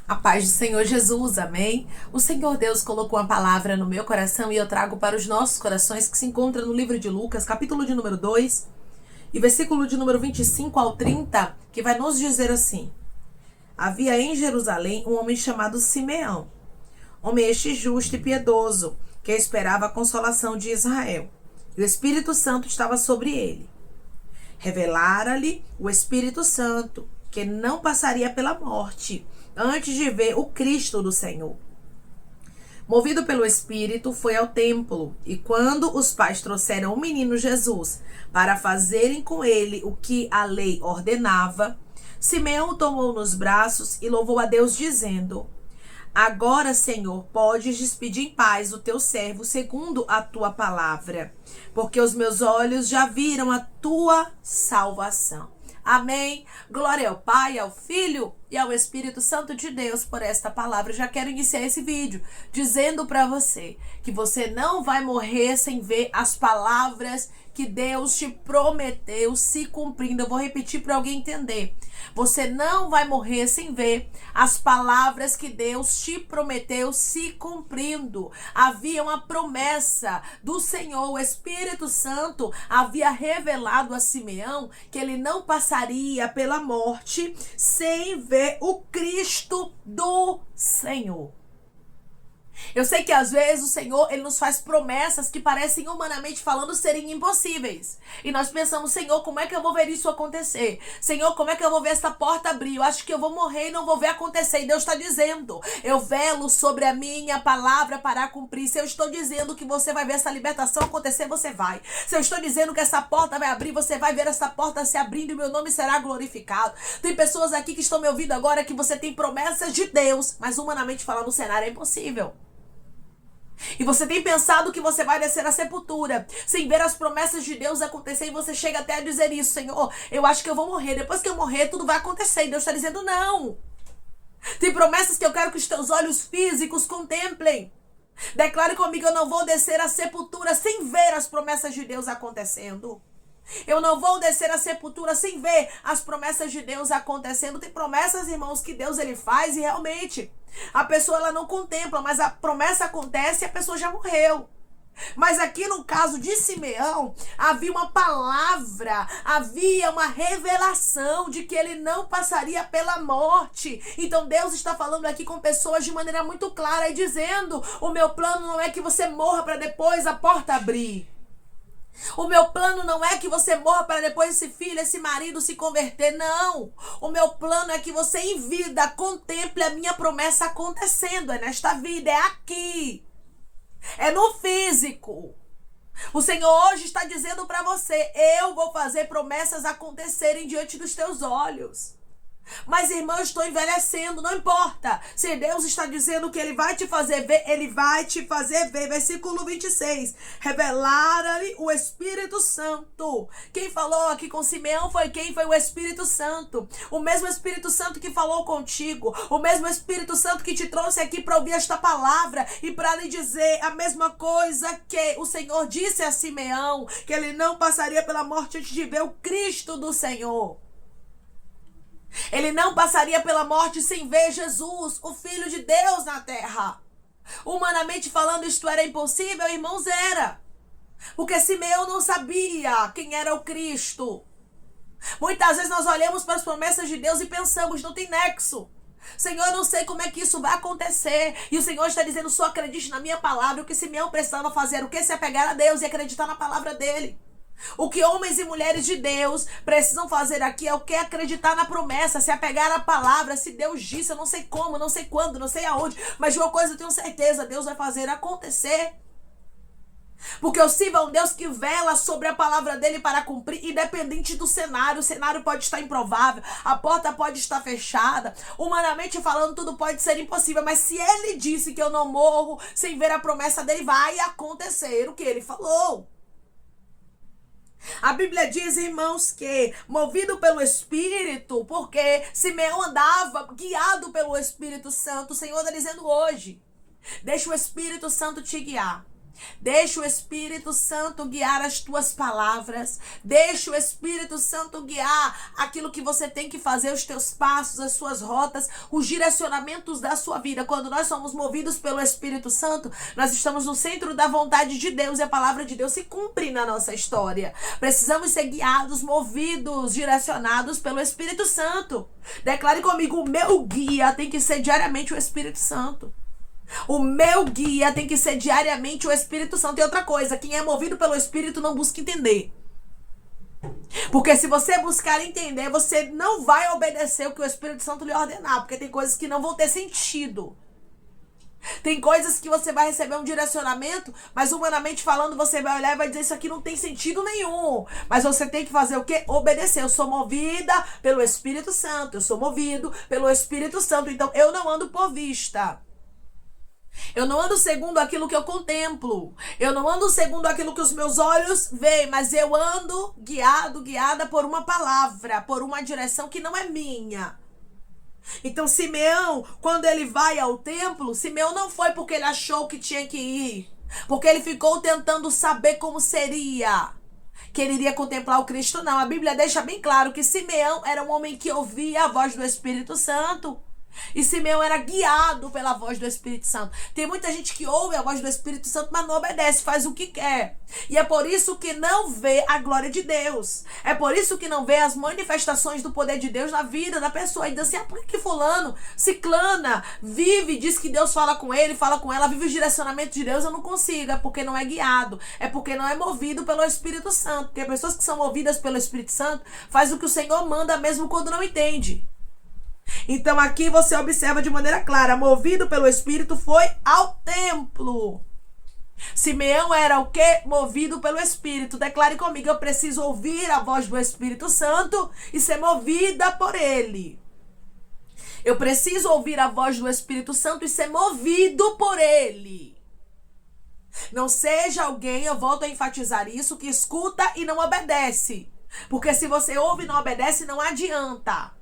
A paz do Senhor Jesus, amém? O Senhor Deus colocou uma palavra no meu coração e eu trago para os nossos corações, que se encontra no livro de Lucas, capítulo de número 2, e versículo de número 25 ao 30, que vai nos dizer assim: Havia em Jerusalém um homem chamado Simeão, homem este justo e piedoso, que esperava a consolação de Israel. E o Espírito Santo estava sobre ele. Revelara-lhe o Espírito Santo que não passaria pela morte antes de ver o Cristo do Senhor. Movido pelo Espírito, foi ao templo, e quando os pais trouxeram o menino Jesus para fazerem com ele o que a lei ordenava, Simeão o tomou nos braços e louvou a Deus, dizendo: Agora, Senhor, podes despedir em paz o teu servo segundo a tua palavra, porque os meus olhos já viram a tua salvação. Amém. Glória ao Pai, ao Filho e ao Espírito Santo de Deus por esta palavra. Eu já quero iniciar esse vídeo dizendo para você que você não vai morrer sem ver as palavras que Deus te prometeu se cumprindo. Eu vou repetir para alguém entender. Você não vai morrer sem ver as palavras que Deus te prometeu se cumprindo. Havia uma promessa do Senhor. O Espírito Santo havia revelado a Simeão que ele não passaria pela morte sem ver o Cristo do Senhor. Eu sei que às vezes o Senhor, ele nos faz promessas que parecem, humanamente falando, serem impossíveis. E nós pensamos: Senhor, como é que eu vou ver isso acontecer? Senhor, como é que eu vou ver essa porta abrir? Eu acho que eu vou morrer e não vou ver acontecer. E Deus está dizendo: eu velo sobre a minha palavra para cumprir. Se eu estou dizendo que você vai ver essa libertação acontecer, você vai. Se eu estou dizendo que essa porta vai abrir, você vai ver essa porta se abrindo e meu nome será glorificado. Tem pessoas aqui que estão me ouvindo agora que você tem promessas de Deus, mas humanamente falando, o cenário é impossível. E você tem pensado que você vai descer à sepultura sem ver as promessas de Deus acontecer, e você chega até a dizer isso: Senhor, eu acho que eu vou morrer, depois que eu morrer tudo vai acontecer. E Deus está dizendo: não. Tem promessas que eu quero que os teus olhos físicos contemplem. Declare comigo: eu não vou descer à sepultura sem ver as promessas de Deus acontecendo. Eu não vou descer à sepultura sem ver as promessas de Deus acontecendo. Tem promessas, irmãos, que Deus ele faz e realmente a pessoa ela não contempla, mas a promessa acontece e a pessoa já morreu. Mas aqui no caso de Simeão, havia uma palavra, havia uma revelação de que ele não passaria pela morte. Então Deus está falando aqui com pessoas de maneira muito clara e dizendo: o meu plano não é que você morra para depois a porta abrir. O meu plano não é que você morra para depois esse filho, esse marido se converter, não. O meu plano é que você em vida contemple a minha promessa acontecendo. É nesta vida, é aqui. É no físico. O Senhor hoje está dizendo para você: eu vou fazer promessas acontecerem diante dos teus olhos. Mas, irmão, eu estou envelhecendo, não importa. Se Deus está dizendo que ele vai te fazer ver, ele vai te fazer ver. Versículo 26. Revelara-lhe o Espírito Santo. Quem falou aqui com Simeão foi quem? Foi o Espírito Santo. O mesmo Espírito Santo que falou contigo. O mesmo Espírito Santo que te trouxe aqui para ouvir esta palavra e para lhe dizer a mesma coisa que o Senhor disse a Simeão, que ele não passaria pela morte antes de ver o Cristo do Senhor. Ele não passaria pela morte sem ver Jesus, o Filho de Deus na terra. Humanamente falando, isto era impossível, irmãos, era. Porque Simeão não sabia quem era o Cristo. Muitas vezes nós olhamos para as promessas de Deus e pensamos: não tem nexo. Senhor, eu não sei como é que isso vai acontecer. E o Senhor está dizendo: só acredite na minha palavra. O que Simeão precisava fazer, o que? Se apegar a Deus e acreditar na palavra dele. O que homens e mulheres de Deus precisam fazer aqui é o que? Acreditar na promessa, se apegar à palavra. Se Deus disse, eu não sei como, não sei quando, não sei aonde, mas de uma coisa eu tenho certeza: Deus vai fazer acontecer. Porque eu sirvo a um Deus que vela sobre a palavra dele para cumprir, independente do cenário. O cenário pode estar improvável, a porta pode estar fechada, humanamente falando tudo pode ser impossível, mas se ele disse que eu não morro sem ver a promessa dele, vai acontecer o que ele falou. A Bíblia diz, irmãos, que movido pelo Espírito, porque Simeão andava guiado pelo Espírito Santo, o Senhor está dizendo hoje: deixa o Espírito Santo te guiar. Deixa o Espírito Santo guiar as tuas palavras. Deixa o Espírito Santo guiar aquilo que você tem que fazer, os teus passos, as suas rotas, os direcionamentos da sua vida. Quando nós somos movidos pelo Espírito Santo, nós estamos no centro da vontade de Deus e a palavra de Deus se cumpre na nossa história. Precisamos ser guiados, movidos, direcionados pelo Espírito Santo. Declare comigo, o meu guia tem que ser diariamente o Espírito Santo. O meu guia tem que ser diariamente o Espírito Santo. E outra coisa, quem é movido pelo Espírito não busca entender. Porque se você buscar entender, você não vai obedecer o que o Espírito Santo lhe ordenar. Porque tem coisas que não vão ter sentido. Tem coisas que você vai receber um direcionamento, mas humanamente falando, você vai olhar e vai dizer, isso aqui não tem sentido nenhum. Mas você tem que fazer o quê? Obedecer. Eu sou movida pelo Espírito Santo. Eu sou movido pelo Espírito Santo. Então eu não ando por vista. Eu não ando segundo aquilo que eu contemplo. Eu não ando segundo aquilo que os meus olhos veem, mas eu ando guiada por uma palavra, por uma direção que não é minha. Então Simeão, quando ele vai ao templo, Simeão não foi porque ele achou que tinha que ir, porque ele ficou tentando saber como seria, que ele iria contemplar o Cristo. Não, a Bíblia deixa bem claro que Simeão era um homem que ouvia a voz do Espírito Santo. E Simeão era guiado pela voz do Espírito Santo. Tem muita gente que ouve a voz do Espírito Santo, mas não obedece, faz o que quer. E é por isso que não vê a glória de Deus. É por isso que não vê as manifestações do poder de Deus na vida da pessoa. E diz assim, por que fulano, ciclana, vive, diz que Deus fala com ele, fala com ela, vive os direcionamentos de Deus, eu não consigo. É porque não é guiado. É porque não é movido pelo Espírito Santo. Porque pessoas que são movidas pelo Espírito Santo faz o que o Senhor manda mesmo quando não entende. Então aqui você observa de maneira clara, movido pelo Espírito foi ao templo. Simeão era o quê? Movido pelo Espírito. Declare comigo, eu preciso ouvir a voz do Espírito Santo e ser movida por ele. Eu preciso ouvir a voz do Espírito Santo e ser movido por ele. Não seja alguém, eu volto a enfatizar isso, que escuta e não obedece. Porque se você ouve e não obedece, não adianta.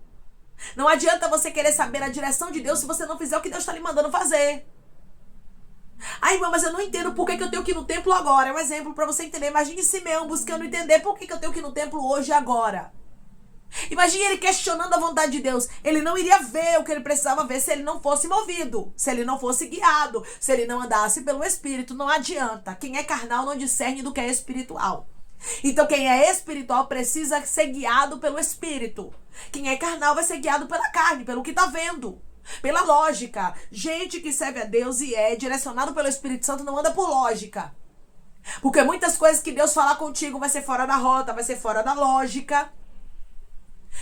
Não adianta você querer saber a direção de Deus se você não fizer o que Deus está lhe mandando fazer. Ai, irmã, mas eu não entendo por que eu tenho que ir no templo agora. É um exemplo para você entender. Imagine Simeão buscando entender por que eu tenho que ir no templo hoje e agora. Imagine ele questionando a vontade de Deus. Ele não iria ver o que ele precisava ver se ele não fosse movido, se ele não fosse guiado, se ele não andasse pelo Espírito. Não adianta. Quem é carnal não discerne do que é espiritual. Então quem é espiritual precisa ser guiado pelo Espírito. Quem é carnal vai ser guiado pela carne, pelo que está vendo, pela lógica. Gente que serve a Deus e é direcionado pelo Espírito Santo não anda por lógica. Porque muitas coisas que Deus falar contigo vai ser fora da rota, vai ser fora da lógica.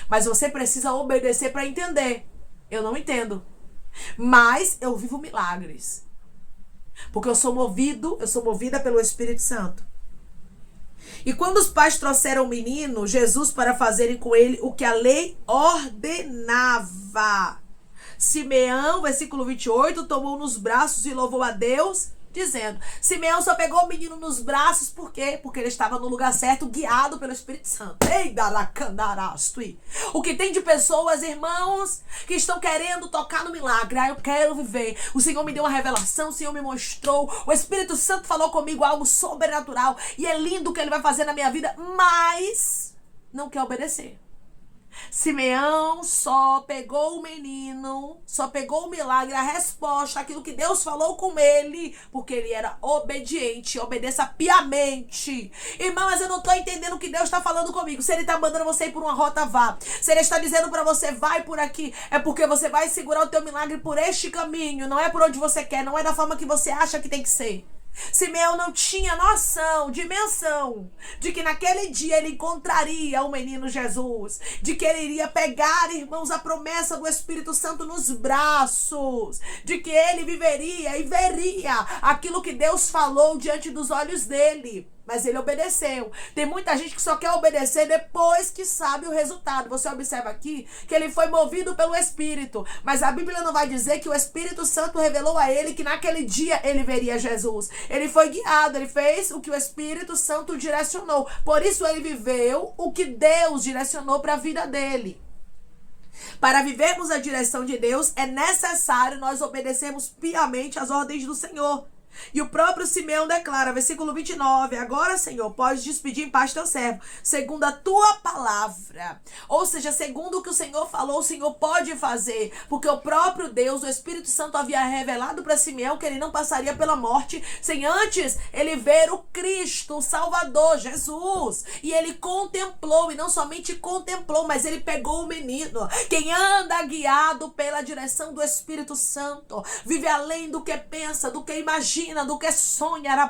Mas você precisa obedecer para entender. Eu não entendo, mas eu vivo milagres. Porque eu sou movida pelo Espírito Santo. E quando os pais trouxeram o menino, Jesus, para fazerem com ele o que a lei ordenava, Simeão, versículo 28, tomou nos braços e louvou a Deus, dizendo, Simeão só pegou o menino nos braços, por quê? Porque ele estava no lugar certo, guiado pelo Espírito Santo. Ei, daracandarastui. O que tem de pessoas, irmãos, que estão querendo tocar no milagre. Eu quero viver. O Senhor me deu uma revelação, o Senhor me mostrou, o Espírito Santo falou comigo algo sobrenatural, e é lindo o que ele vai fazer na minha vida, mas não quer obedecer. Simeão só pegou o menino, só pegou o milagre, a resposta, aquilo que Deus falou com ele, porque ele era obediente. Obedeça piamente. Irmão, mas eu não estou entendendo o que Deus está falando comigo. Se ele está mandando você ir por uma rota, vá. Se ele está dizendo para você, vai por aqui, é porque você vai segurar o teu milagre por este caminho. Não é por onde você quer, não é da forma que você acha que tem que ser. Simeão não tinha noção, dimensão, de que naquele dia ele encontraria o menino Jesus, de que ele iria pegar, irmãos, a promessa do Espírito Santo nos braços, de que ele viveria e veria aquilo que Deus falou diante dos olhos dele. Mas ele obedeceu. Tem muita gente que só quer obedecer depois que sabe o resultado. Você observa aqui que ele foi movido pelo Espírito. Mas a Bíblia não vai dizer que o Espírito Santo revelou a ele que naquele dia ele veria Jesus. Ele foi guiado, ele fez o que o Espírito Santo direcionou. Por isso ele viveu o que Deus direcionou para a vida dele. Para vivermos a direção de Deus, é necessário nós obedecermos piamente às ordens do Senhor. E o próprio Simeão declara, versículo 29, agora, Senhor, podes despedir em paz teu servo, segundo a tua palavra. Ou seja, segundo o que o Senhor falou, o Senhor pode fazer, porque o próprio Deus, o Espírito Santo, havia revelado para Simeão que ele não passaria pela morte sem antes ele ver o Cristo, o Salvador, Jesus. E ele contemplou, e não somente contemplou, mas ele pegou o menino. Quem anda guiado pela direção do Espírito Santo, vive além do que pensa, do que imagina, do que sonha,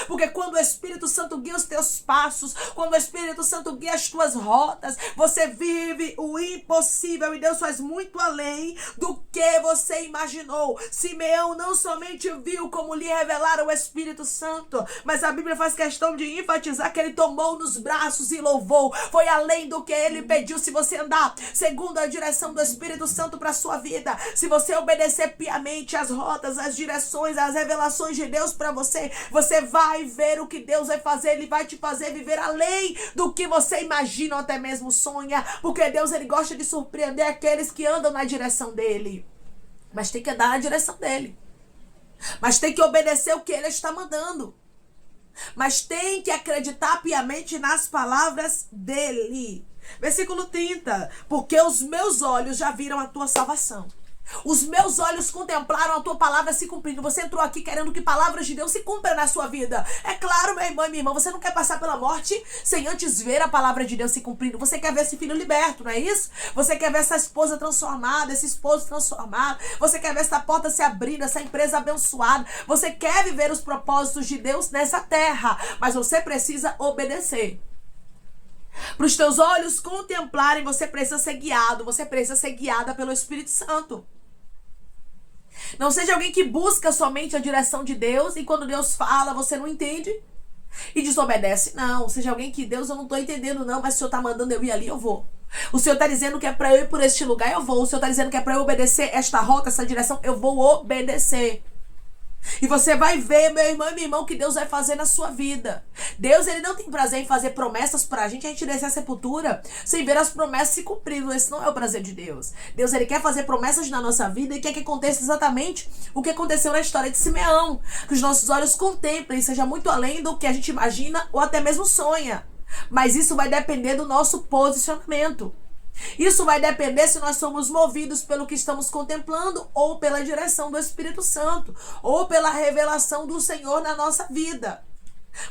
porque quando o Espírito Santo guia os teus passos, quando o Espírito Santo guia as tuas rotas, você vive o impossível e Deus faz muito além do que você imaginou. Simeão não somente viu como lhe revelaram o Espírito Santo, mas a Bíblia faz questão de enfatizar que ele tomou nos braços e louvou. Foi além do que ele pediu. Se você andar segundo a direção do Espírito Santo para a sua vida, se você obedecer piamente as rotas, as direções, as revelações de Deus para você, você vai ver o que Deus vai fazer. Ele vai te fazer viver além do que você imagina ou até mesmo sonha, porque Deus, ele gosta de surpreender aqueles que andam na direção dele. Mas tem que andar na direção dele, mas tem que obedecer o que ele está mandando, mas tem que acreditar piamente nas palavras dele. Versículo 30, porque os meus olhos já viram a tua salvação. Os meus olhos contemplaram a tua palavra se cumprindo. Você entrou aqui querendo que palavras de Deus se cumpram na sua vida. É claro, meu irmão e minha irmã, você não quer passar pela morte sem antes ver a palavra de Deus se cumprindo. Você quer ver esse filho liberto, não é isso? Você quer ver essa esposa transformada, esse esposo transformado. Você quer ver essa porta se abrindo, essa empresa abençoada. Você quer viver os propósitos de Deus nessa terra, mas você precisa obedecer. Para os teus olhos contemplarem, você precisa ser guiado, você precisa ser guiada pelo Espírito Santo. Não seja alguém que busca somente a direção de Deus e quando Deus fala, você não entende e desobedece. Não, seja alguém que, Deus, eu não estou entendendo não, mas o Senhor está mandando eu ir ali, eu vou. O Senhor está dizendo que é para eu ir por este lugar, eu vou. O Senhor está dizendo que é para eu obedecer esta rota, essa direção, eu vou obedecer. E você vai ver, meu irmão e minha irmã, o que Deus vai fazer na sua vida. Deus, ele não tem prazer em fazer promessas pra gente, a gente descer a sepultura sem ver as promessas se cumprindo. Esse não é o prazer de Deus. Deus, ele quer fazer promessas na nossa vida e quer que aconteça exatamente o que aconteceu na história de Simeão. Que os nossos olhos contemplem, seja muito além do que a gente imagina ou até mesmo sonha. Mas isso vai depender do nosso posicionamento. Isso vai depender se nós somos movidos pelo que estamos contemplando ou pela direção do Espírito Santo ou pela revelação do Senhor na nossa vida.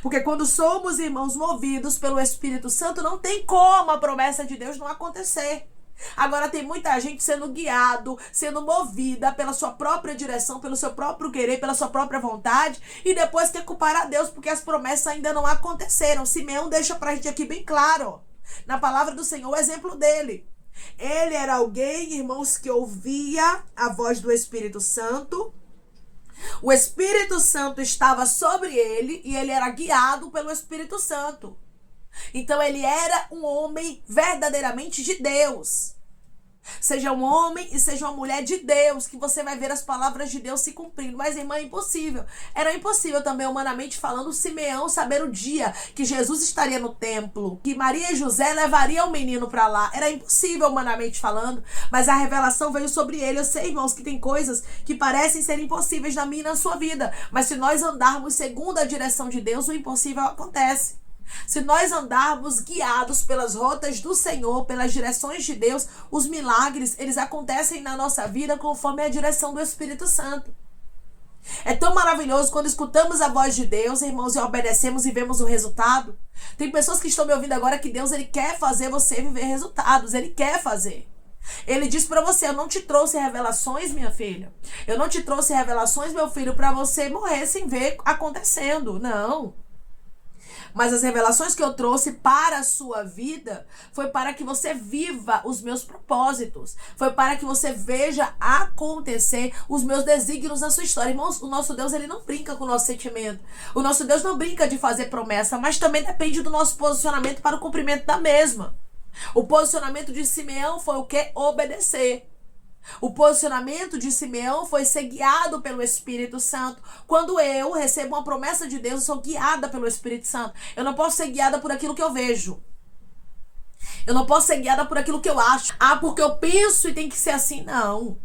Porque quando somos, irmãos, movidos pelo Espírito Santo, não tem como a promessa de Deus não acontecer. Agora tem muita gente sendo guiado, sendo movida pela sua própria direção, pelo seu próprio querer, pela sua própria vontade, e depois quer culpar a Deus porque as promessas ainda não aconteceram. Simeão deixa pra gente aqui bem claro, na palavra do Senhor, o exemplo dele. Ele era alguém, irmãos, que ouvia a voz do Espírito Santo. O Espírito Santo estava sobre ele e ele era guiado pelo Espírito Santo. Então ele era um homem verdadeiramente de Deus. Seja um homem e seja uma mulher de Deus, que você vai ver as palavras de Deus se cumprindo. Mas, irmã, é impossível. Era impossível também, humanamente falando, Simeão saber o dia que Jesus estaria no templo, que Maria e José levariam o menino para lá. Era impossível, humanamente falando, mas a revelação veio sobre ele. Eu sei, irmãos, que tem coisas que parecem ser impossíveis na minha e na sua vida, mas se nós andarmos segundo a direção de Deus, o impossível acontece. Se nós andarmos guiados pelas rotas do Senhor, pelas direções de Deus, os milagres, eles acontecem na nossa vida conforme a direção do Espírito Santo. É tão maravilhoso quando escutamos a voz de Deus, irmãos, e obedecemos e vemos o resultado. Tem pessoas que estão me ouvindo agora que Deus, ele quer fazer você viver resultados, ele quer fazer. Ele diz pra você, eu não te trouxe revelações, minha filha. Eu não te trouxe revelações, meu filho, pra você morrer sem ver acontecendo. Não. Mas as revelações que eu trouxe para a sua vida foi para que você viva os meus propósitos. Foi para que você veja acontecer os meus desígnios na sua história. Irmãos, o nosso Deus, ele não brinca com o nosso sentimento. O nosso Deus não brinca de fazer promessa, mas também depende do nosso posicionamento para o cumprimento da mesma. O posicionamento de Simeão foi o quê? Obedecer. O posicionamento de Simeão foi ser guiado pelo Espírito Santo. Quando eu recebo uma promessa de Deus, eu sou guiada pelo Espírito Santo. Eu não posso ser guiada por aquilo que eu vejo. Eu não posso ser guiada por aquilo que eu acho. Ah, porque eu penso e tem que ser assim. Não.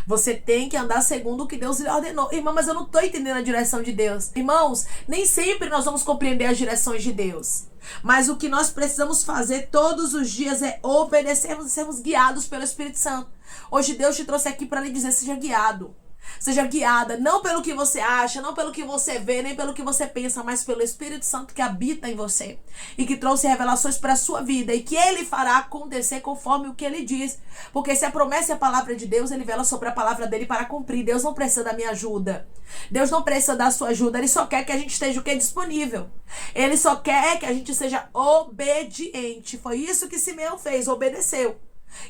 Você tem que andar segundo o que Deus lhe ordenou. Irmã, mas eu não estou entendendo a direção de Deus. Irmãos, nem sempre nós vamos compreender as direções de Deus. Mas o que nós precisamos fazer todos os dias é obedecermos e sermos guiados pelo Espírito Santo. Hoje Deus te trouxe aqui para lhe dizer, seja guiado. Seja guiada, não pelo que você acha, não pelo que você vê, nem pelo que você pensa, mas pelo Espírito Santo que habita em você e que trouxe revelações para a sua vida e que Ele fará acontecer conforme o que Ele diz. Porque se a promessa é a palavra de Deus, Ele vela sobre a palavra dele para cumprir. Deus não precisa da minha ajuda. Deus não precisa da sua ajuda. Ele só quer que a gente esteja o que é disponível. Ele só quer que a gente seja obediente. Foi isso que Simeão fez, obedeceu.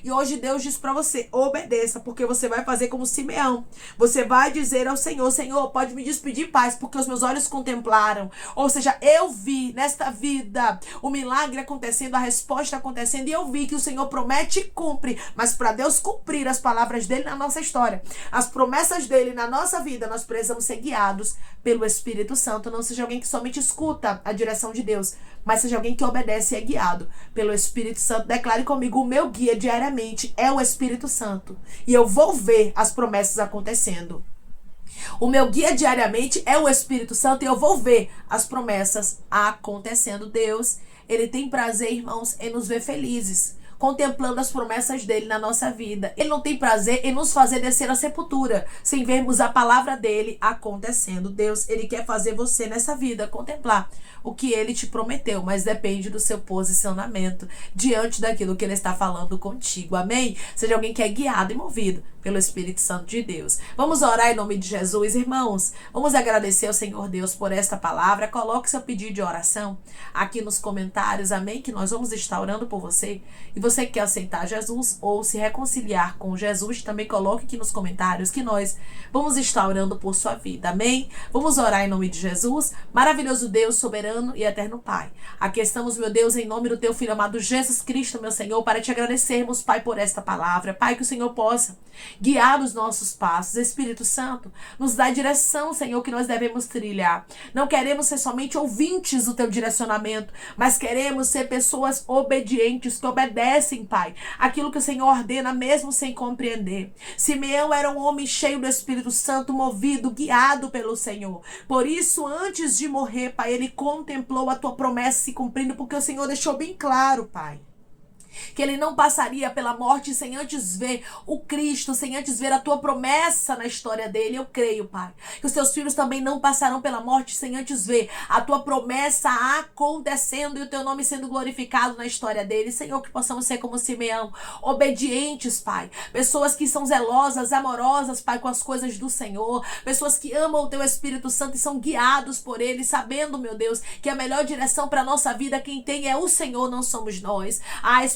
E hoje Deus diz para você, obedeça, porque você vai fazer como Simeão. Você vai dizer ao Senhor, Senhor, pode me despedir em paz, porque os meus olhos contemplaram. Ou seja, eu vi nesta vida o milagre acontecendo, a resposta acontecendo, e eu vi que o Senhor promete e cumpre. Mas para Deus cumprir as palavras dele na nossa história, as promessas dele na nossa vida, nós precisamos ser guiados pelo Espírito Santo. Não seja alguém que somente escuta a direção de Deus, mas seja alguém que obedece e é guiado pelo Espírito Santo. Declare comigo, o meu guia diariamente é o Espírito Santo. E eu vou ver as promessas acontecendo. O meu guia diariamente é o Espírito Santo e eu vou ver as promessas acontecendo. Deus, Ele tem prazer, irmãos, em nos ver felizes, contemplando as promessas dele na nossa vida. Ele não tem prazer em nos fazer descer à sepultura sem vermos a palavra dele acontecendo. Deus, Ele quer fazer você nessa vida contemplar o que Ele te prometeu, mas depende do seu posicionamento diante daquilo que Ele está falando contigo. Amém? Seja alguém que é guiado e movido pelo Espírito Santo de Deus. Vamos orar em nome de Jesus, irmãos. Vamos agradecer ao Senhor Deus por esta palavra. Coloque seu pedido de oração aqui nos comentários, amém? Que nós vamos estar orando por você. E você que quer aceitar Jesus ou se reconciliar com Jesus, também coloque aqui nos comentários que nós vamos estar orando por sua vida, amém? Vamos orar em nome de Jesus. Maravilhoso Deus, soberano e eterno Pai. Aqui estamos, meu Deus, em nome do teu Filho amado Jesus Cristo, meu Senhor, para te agradecermos, Pai, por esta palavra. Pai, que o Senhor possa guiar os nossos passos. Espírito Santo, nos dá a direção, Senhor, que nós devemos trilhar. Não queremos ser somente ouvintes do teu direcionamento, mas queremos ser pessoas obedientes, que obedecem, Pai, aquilo que o Senhor ordena, mesmo sem compreender. Simeão era um homem cheio do Espírito Santo, movido, guiado pelo Senhor. Por isso, antes de morrer, Pai, ele contemplou a tua promessa se cumprindo, porque o Senhor deixou bem claro, Pai, que ele não passaria pela morte sem antes ver o Cristo, sem antes ver a tua promessa na história dele. Eu creio, Pai, que os teus filhos também não passarão pela morte sem antes ver a tua promessa acontecendo e o teu nome sendo glorificado na história dele. Senhor, que possamos ser como Simeão, obedientes, Pai, pessoas que são zelosas, amorosas, Pai, com as coisas do Senhor, pessoas que amam o teu Espírito Santo e são guiados por ele, sabendo, meu Deus, que a melhor direção para a nossa vida quem tem é o Senhor, não somos nós.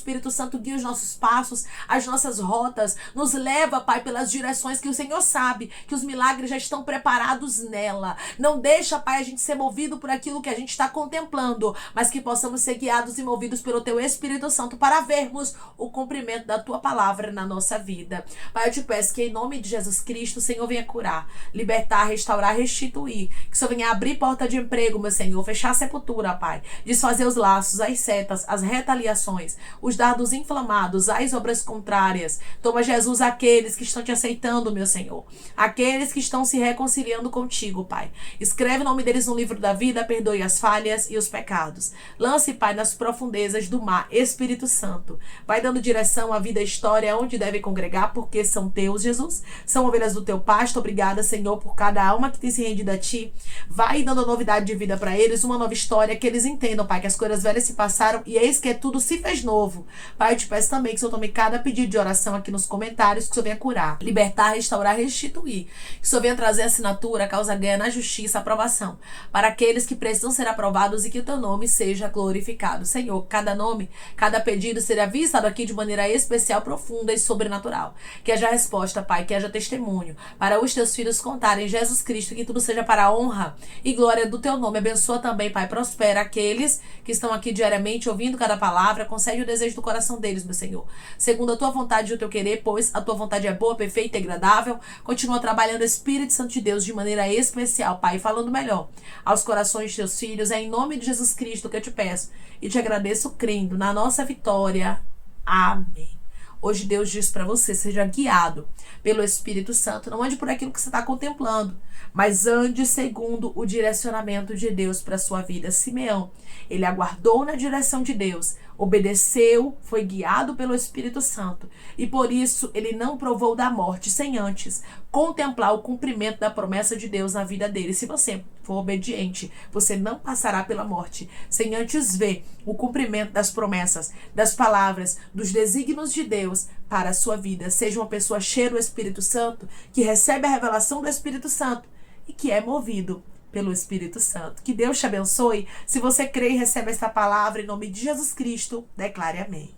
Espírito Santo, guia os nossos passos, as nossas rotas, nos leva, Pai, pelas direções que o Senhor sabe, que os milagres já estão preparados nela. Não deixa, Pai, a gente ser movido por aquilo que a gente está contemplando, mas que possamos ser guiados e movidos pelo Teu Espírito Santo para vermos o cumprimento da Tua palavra na nossa vida. Pai, eu te peço que em nome de Jesus Cristo, o Senhor venha curar, libertar, restaurar, restituir, que o Senhor venha abrir porta de emprego, meu Senhor, fechar a sepultura, Pai, desfazer os laços, as setas, as retaliações, os dardos inflamados, as obras contrárias. Toma, Jesus, aqueles que estão te aceitando, meu Senhor. Aqueles que estão se reconciliando contigo, Pai. Escreve o nome deles no livro da vida, perdoe as falhas e os pecados. Lance, Pai, nas profundezas do mar. Espírito Santo, vai dando direção à vida, à história, onde devem congregar, porque são teus, Jesus. São ovelhas do teu pasto. Obrigada, Senhor, por cada alma que tem se rendido a ti. Vai dando novidade de vida para eles, uma nova história, que eles entendam, Pai, que as coisas velhas se passaram e eis que tudo se fez novo. Pai, eu te peço também que o Senhor tome cada pedido de oração aqui nos comentários, que o Senhor venha curar, libertar, restaurar, restituir. Que o Senhor venha trazer assinatura, causa ganha na justiça, aprovação, para aqueles que precisam ser aprovados e que o teu nome seja glorificado. Senhor, cada nome, cada pedido seja avistado aqui de maneira especial, profunda e sobrenatural. Que haja resposta, Pai, que haja testemunho, para os teus filhos contarem Jesus Cristo, que tudo seja para a honra e glória do teu nome. Abençoa também, Pai, prospera aqueles que estão aqui diariamente ouvindo cada palavra, concede o desejo do coração deles, meu Senhor, segundo a tua vontade e o teu querer, pois a tua vontade é boa, perfeita e agradável. Continua trabalhando, Espírito Santo de Deus, de maneira especial, Pai, falando melhor aos corações de teus filhos. É em nome de Jesus Cristo que eu te peço e te agradeço, crendo na nossa vitória. Amém. Hoje Deus diz para você, seja guiado pelo Espírito Santo. Não ande por aquilo que você está contemplando, mas ande segundo o direcionamento de Deus para a sua vida. Simeão, ele aguardou na direção de Deus, obedeceu, foi guiado pelo Espírito Santo e por isso ele não provou da morte sem antes contemplar o cumprimento da promessa de Deus na vida dele. Se você for obediente, você não passará pela morte sem antes ver o cumprimento das promessas, das palavras, dos desígnios de Deus para a sua vida. Seja uma pessoa cheia do Espírito Santo, que recebe a revelação do Espírito Santo e que é movido pelo Espírito Santo. Que Deus te abençoe. Se você crê e recebe essa palavra em nome de Jesus Cristo, declare amém.